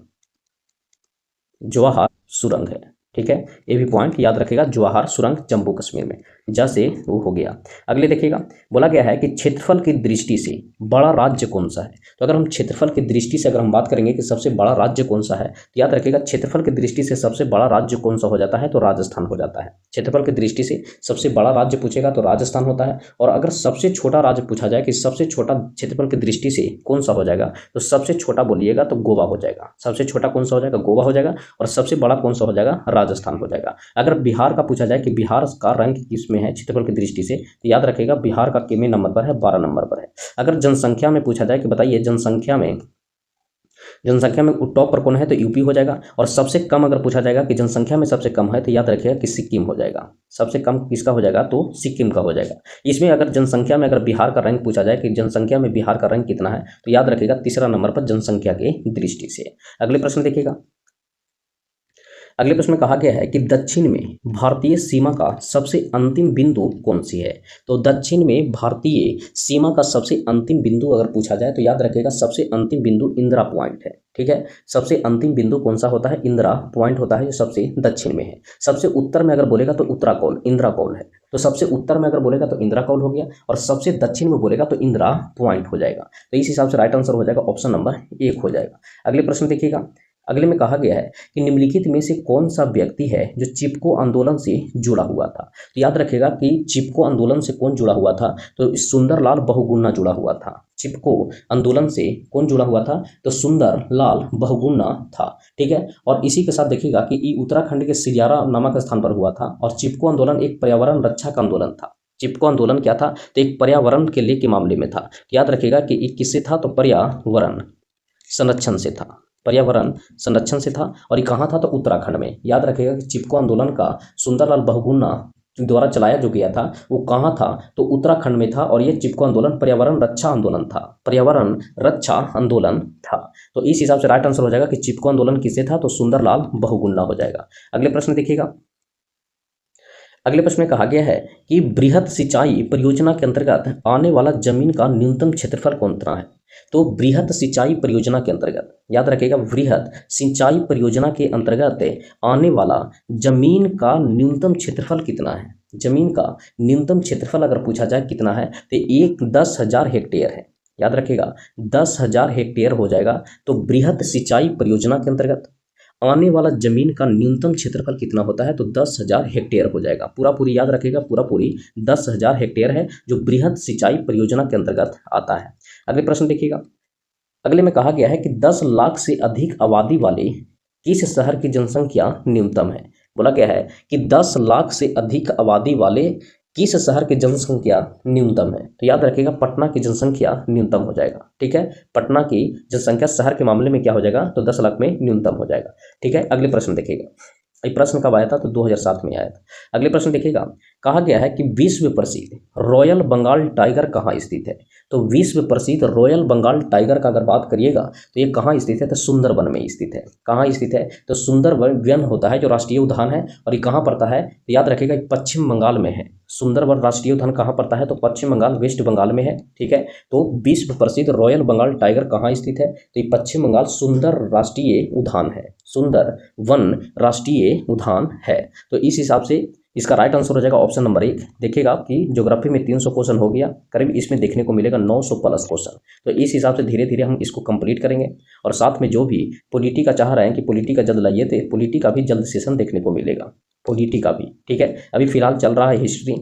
जवाहर सुरंग है। ठीक है, ये भी पॉइंट याद रखेगा, जवाहर सुरंग जम्मू कश्मीर में, जैसे वो हो गया। अगले देखिएगा, बोला गया है कि क्षेत्रफल की दृष्टि से बड़ा राज्य कौन सा है। तो अगर हम क्षेत्रफल की दृष्टि से अगर हम बात करेंगे कि सबसे बड़ा राज्य कौन सा है, तो याद रखिएगा क्षेत्रफल की दृष्टि से सबसे बड़ा राज्य कौन सा हो जाता है, तो राजस्थान हो जाता है। क्षेत्रफल की दृष्टि से सबसे बड़ा राज्य पूछेगा तो राजस्थान होता है। और अगर सबसे छोटा राज्य पूछा जाए कि सबसे छोटा क्षेत्रफल की दृष्टि से कौन सा हो जाएगा, तो सबसे छोटा बोलिएगा तो गोवा हो जाएगा। सबसे छोटा कौन सा हो जाएगा, गोवा हो जाएगा। और सबसे बड़ा कौन सा हो जाएगा, राजस्थान हो जाएगा। अगर बिहार का पूछा जाए कि बिहार का रैंक किस में है क्षेत्रफल की दृष्टि से, तो याद रखेगा बिहार का कितने नंबर पर है, 12 नंबर पर है। अगर जनसंख्या में पूछा जाए कि बताइए जनसंख्या में टॉप पर कौन है, तो यूपी हो जाएगा। और सबसे कम अगर पूछा जाएगा कि जनसंख्या में सबसे कम है, तो याद रखिएगा कि सिक्किम हो जाएगा। सबसे कम किसका हो जाएगा, तो सिक्किम का हो जाएगा। इसमें अगर जनसंख्या में अगर बिहार का रैंक पूछा जाए कि जनसंख्या में बिहार का रैंक कितना है, तो याद रखिएगा तीसरा नंबर पर जनसंख्या की दृष्टि से। अगले प्रश्न देखिएगा। अगले प्रश्न में कहा गया है कि दक्षिण में भारतीय सीमा का सबसे अंतिम बिंदु कौन सी है। तो दक्षिण में भारतीय सीमा का सबसे अंतिम बिंदु अगर पूछा जाए, तो याद रखिएगा सबसे अंतिम बिंदु इंदिरा पॉइंट है। ठीक है, सबसे अंतिम बिंदु कौन सा होता है, इंदिरा पॉइंट होता है, जो सबसे दक्षिण में है। सबसे उत्तर में अगर बोलेगा तो उत्तराकोल, इंदिरा कौल है। तो सबसे उत्तर में अगर बोलेगा तो इंदिरा कौल हो गया, और सबसे दक्षिण में बोलेगा तो इंदिरा पॉइंट हो जाएगा। तो इस हिसाब से राइट आंसर हो जाएगा ऑप्शन नंबर 1 हो जाएगा। अगले प्रश्न देखिएगा। अगले में कहा गया है कि निम्नलिखित में से कौन सा व्यक्ति है जो चिपको आंदोलन से जुड़ा हुआ था। तो याद रखिएगा कि चिपको आंदोलन से कौन जुड़ा हुआ था, तो सुंदरलाल बहुगुणा जुड़ा हुआ था। चिपको आंदोलन से कौन जुड़ा हुआ था, तो सुंदरलाल बहुगुणा था। ठीक है, और इसी के साथ देखिएगा कि ये उत्तराखंड के सिरियारा नामक स्थान पर हुआ था। और चिपको आंदोलन एक पर्यावरण रक्षा का आंदोलन था। चिपको आंदोलन क्या था, तो एक पर्यावरण के लिए के मामले में था। याद रखिएगा कि ये किससे था, तो पर्यावरण संरक्षण से था, पर्यावरण संरक्षण से था। और ये कहाँ था, तो उत्तराखंड में। याद रखिएगा कि चिपको आंदोलन का सुंदरलाल बहुगुणा द्वारा चलाया जो गया था वो कहाँ था, तो उत्तराखंड में था। और ये चिपको आंदोलन पर्यावरण रक्षा आंदोलन था, पर्यावरण रक्षा आंदोलन था। तो इस हिसाब से राइट आंसर हो जाएगा कि चिपको आंदोलन किससे था, तो सुंदरलाल बहुगुणा हो जाएगा। अगले प्रश्न देखिएगा। अगले प्रश्न में कहा गया है कि बृहद सिंचाई परियोजना के अंतर्गत आने वाला जमीन का न्यूनतम क्षेत्रफल कितना है। तो बृहद सिंचाई परियोजना के अंतर्गत, याद रखिएगा बृहद सिंचाई परियोजना के अंतर्गत आने वाला जमीन का न्यूनतम क्षेत्रफल कितना है। जमीन का न्यूनतम क्षेत्रफल अगर पूछा जाए कितना है, तो 10,000 हेक्टेयर है। याद रखिएगा 10,000 हेक्टेयर हो जाएगा। तो बृहद सिंचाई परियोजना के अंतर्गत आने वाला जमीन का न्यूनतम क्षेत्रफल कितना होता है, तो 10,000 हेक्टेयर हो जाएगा। पूरा पूरी याद रखिएगा, पूरा पूरी 10,000 हेक्टेयर है जो बृहद सिंचाई परियोजना के अंतर्गत आता है। अगले प्रश्न देखिएगा। अगले में कहा गया है कि 10 लाख से अधिक आबादी वाले किस शहर की जनसंख्या न्यूनतम है। बोला गया है कि 10 लाख से अधिक आबादी वाले किस शहर की जनसंख्या न्यूनतम है। तो याद रखिएगा पटना की जनसंख्या न्यूनतम हो जाएगा। ठीक है, पटना की जनसंख्या शहर के मामले में क्या हो जाएगा, तो 10 लाख में न्यूनतम हो जाएगा। ठीक है, अगले प्रश्न देखिएगा। ये प्रश्न कब आया था, तो 2007 में आया था। अगले प्रश्न देखिएगा। कहा गया है कि विश्व प्रसिद्ध रॉयल बंगाल टाइगर कहाँ स्थित है। तो विश्व प्रसिद्ध रॉयल बंगाल टाइगर का अगर बात करिएगा तो ये कहाँ स्थित है, तो सुंदरबन में स्थित है। कहाँ स्थित है, तो सुंदरबन होता है जो राष्ट्रीय उद्यान है। और ये कहाँ पड़ता है, तो याद रखिएगा पश्चिम बंगाल में है। सुंदरबन राष्ट्रीय उद्यान कहाँ पड़ता है, तो पश्चिम बंगाल वेस्ट बंगाल में है। ठीक है, तो विश्व प्रसिद्ध रॉयल बंगाल टाइगर कहाँ स्थित है, तो ये पश्चिम बंगाल सुंदर राष्ट्रीय उद्यान है, सुंदर वन राष्ट्रीय उद्यान है। तो इस हिसाब से इसका राइट आंसर हो जाएगा ऑप्शन नंबर 1। देखिएगा कि ज्योग्राफी में 300 क्वेश्चन हो गया, करीब इसमें देखने को मिलेगा 900 प्लस क्वेश्चन। तो इस हिसाब से धीरे धीरे हम इसको कंप्लीट करेंगे। और साथ में जो भी पॉलिटी का चाह रहे हैं कि पॉलिटी का जल्द लाइए, तो पॉलिटी का भी जल्द सेशन देखने को मिलेगा, पॉलिटी का भी। ठीक है, अभी फिलहाल चल रहा है हिस्ट्री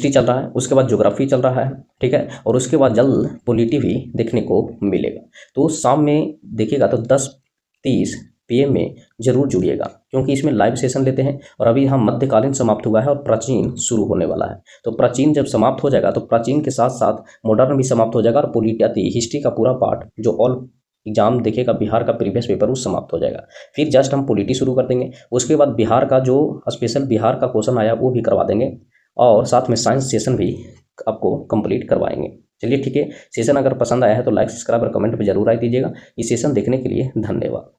चल रहा है, उसके बाद ज्योग्राफी चल रहा है। ठीक है, और उसके बाद जल्द पॉलिटी भी देखने को मिलेगा। तो शाम में देखिएगा तो 10:30 पीएम में जरूर जुड़िएगा, क्योंकि इसमें लाइव सेशन लेते हैं। और अभी हम मध्यकालीन समाप्त हुआ है और प्राचीन शुरू होने वाला है। तो प्राचीन जब समाप्त हो जाएगा तो प्राचीन के साथ साथ मॉडर्न भी समाप्त हो जाएगा और पॉलिटी हिस्ट्री का पूरा पार्ट जो ऑल एग्जाम देखेगा बिहार का प्रीवियस पेपर वो समाप्त हो जाएगा। फिर जस्ट हम पॉलिटी शुरू कर देंगे। उसके बाद बिहार का जो स्पेशल बिहार का क्वेश्चन आया वो भी करवा देंगे और साथ में साइंस सेशन भी आपको कंप्लीट करवाएंगे। चलिए ठीक है, सेशन अगर पसंद आया है तो लाइक सब्सक्राइब और कमेंट पर जरूर राय दीजिएगा। इस सेशन देखने के लिए धन्यवाद।